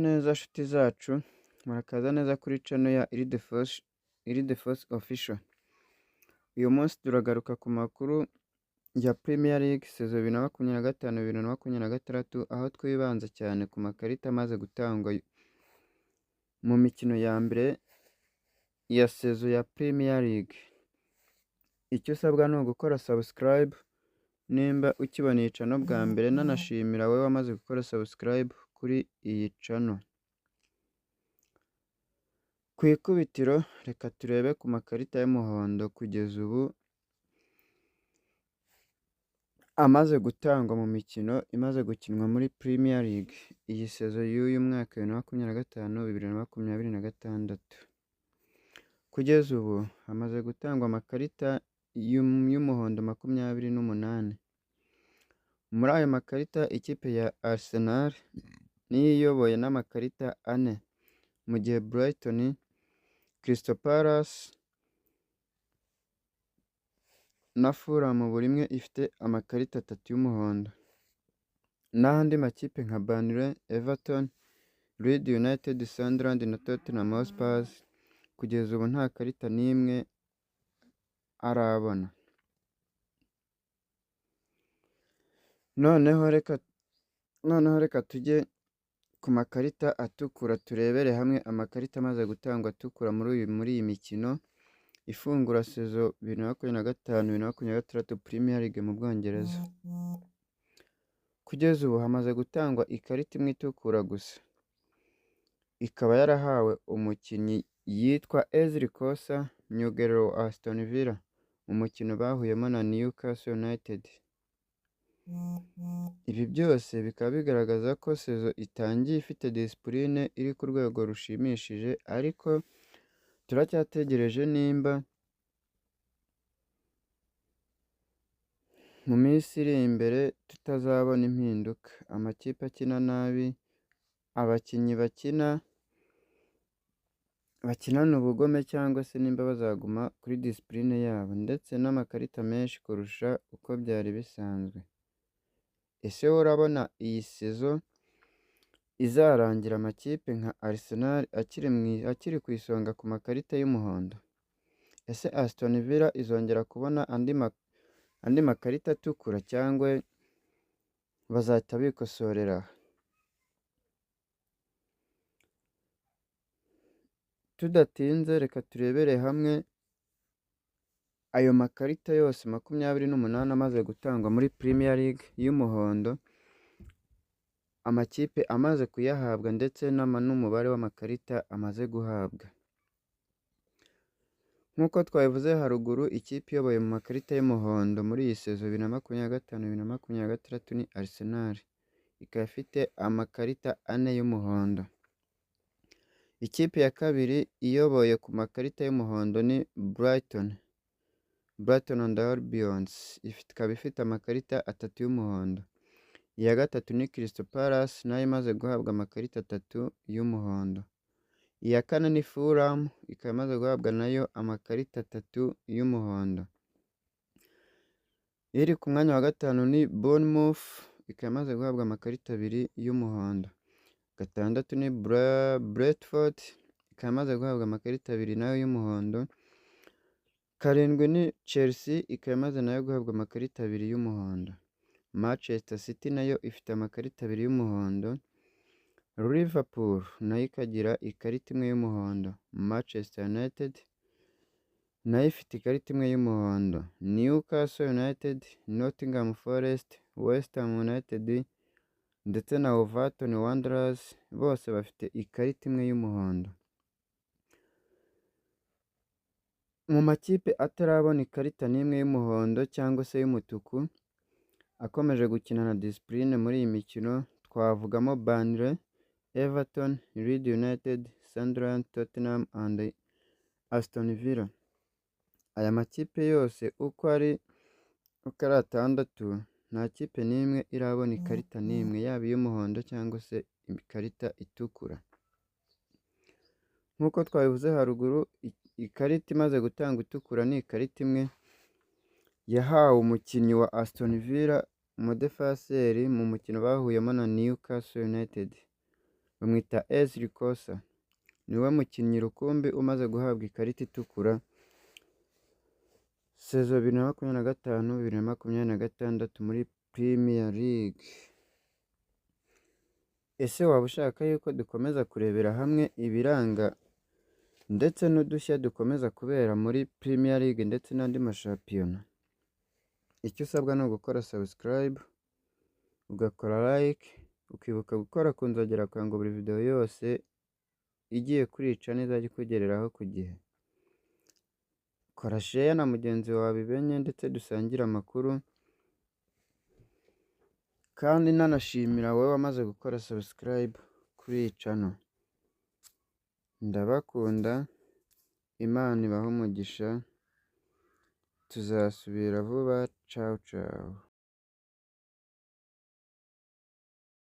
neza nshuti zacu, murakaza neza kuri channel ya Irideforce Official. Uyu munsi turagaruka ku makuru ya Premier League season 2025-2026, aho twibanze cyane ku makarita amaze gutangwa mu mikino ya mbere ya season ya Premier League. Icyo usabwa ni ugukora subscribe nimba ukibona iyi channel bwa mbere, nanashimira wowe wamaze gukora subscribe kuri iyi channel. Ku ikubitiro reka turebe ku makarita y'umuhondo kugeza ubu amaze gutangwa mu mikino imaze gukinwa muri Premier League iyi season y'uyu mwaka 2025-2026. Kugeza ubu hamaze gutangwa amakarita y'umuhondo 28. Muri ayo makarita ikipe ya Arsenal niyo iyoboye n'amakarita 4, mu gihe Brighton, Crystal Palace na Fulham buri imwe ifite amakarita 3 y'umuhondo. N'andi makipe nka Burnley, Everton, Leeds United, Sunderland na Tottenham Hotspur kugeza ubu nta karita n'imwe arabona. Noneho reka tujye ku makarita atukura, turebere hamwe amakarita amaze gutangwa atukura muri iyi mikino ifungura season 2025-2026 Premier League mu Bwongereza. Kugeza ubu hamaze gutangwa ikarita imwe itukura gusa, ikaba yarahawe umukinnyi yitwa Ezri Konsa, myugariro wa Aston Villa, umukino bahuyemo na Newcastle United. Ibi byose bikaba bigaragaza ko season itangiye ifite discipline iri ku rwego rushimishije, ariko turacyategereje nimba mu minsi iri imbere tutazabona impinduka. Amakipe akina nabi, abakinnyi bakinana ubugome, cyangwa se nimba bazaguma kuri discipline yabo, ndetse n'amakarita menshi kurusha uko byari bisanzwe. Ese wowe urabona iyi season izarangira amakipe nka Arsenal akiri ku isonga ku makarita y'umuhondo? Ese Aston Villa izongera kubona andi makarita atukura, cyangwa bazahita bikosorera? Tudatinze reka turebere hamwe ayo makarita yose 28 amaze gutangwa muri Premier League y'umuhondo, amakipe amaze kuyahabwa ndetse n'umubare w'amakarita amaze guhabwa. Nk'uko twabivuze haruguru, ikipe iyoboye mu makarita y'umuhondo muri iyi season 2025-2026 ni Arsenal, ikaba ifite amakarita 4 y'umuhondo. Ikipe ya kabiri iyoboye ku makarita y'umuhondo ni Brighton and Albion, ikaba ifite amakarita 3 y'umuhondo. Iya gatatu ni Crystal Palace, nayo imaze guhabwa amakarita 3 y'umuhondo. Iya kane ni Fulham, ikaba imaze guhabwa nayo amakarita 3 y'umuhondo. Iri ku mwanya wa gatanu ni Bournemouth, ikaba imaze guhabwa amakarita 2 y'umuhondo. Gatandatu ni Brentford, ikaba imaze guhabwa amakarita 2 nayo y'umuhondo. Karindwi ni Chelsea, ikaba imaze nayo guhabwa amakarita 2 y'umuhondo. Manchester City nayo ifite amakarita 2 y'umuhondo. Liverpool nayo ikagira ikarita 1 y'umuhondo. Manchester United nayo ifite ikarita 1 y'umuhondo. Newcastle United, Nottingham Forest, West Ham United ndetse na Wolverhampton Wanderers bose bafite ikarita 1 y'umuhondo. Mu makipe atarabona ikarita n'imwe y'umuhondo cyangwa se y'umutuku akomeje gukina na discipline muri iyi mikino, twavugamo Burnley, Everton, Leeds United, Sunderland, Tottenham and Aston Villa. Aya makipe yose uko ari 6, nta kipe n'imwe irabona ikarita n'imwe, yaba iy'umuhondo cyangwa se ikarita itukura. Nk'uko twabivuze haruguru, ikarita imaze gutanga itukura ni ikarita 1 yahawe umukinnyi wa Aston Villa, umudefenseri, mu mukino bahuyemo na Newcastle United. bamwita Ezri Kosa, niwe mukinnyi rukumbi umaze guhabwa ikarita itukura sezo 2025-2026 muri Premier League. Ese waba ushaka yuko dukomeza kurebera hamwe ibiranga ndetse n'udushya dukomeza kubera muri Premier League ndetse n'andi mashampiyona? Icyo usabwa ni ugukora subscribe, ugakora like, ukibuka gukora ku nzogera kugira ngo buri video yose igiye kurica izajya ikugereraho ku gihe. Kora share na mugenzi wawe bimenye ndetse dusangire amakuru, kandi nanashimira wowe wamaze gukora subscribe kuri iyi channel. Ndabakunda, Imana ibahe umugisha, tuzasubira vuba, ciao ciao.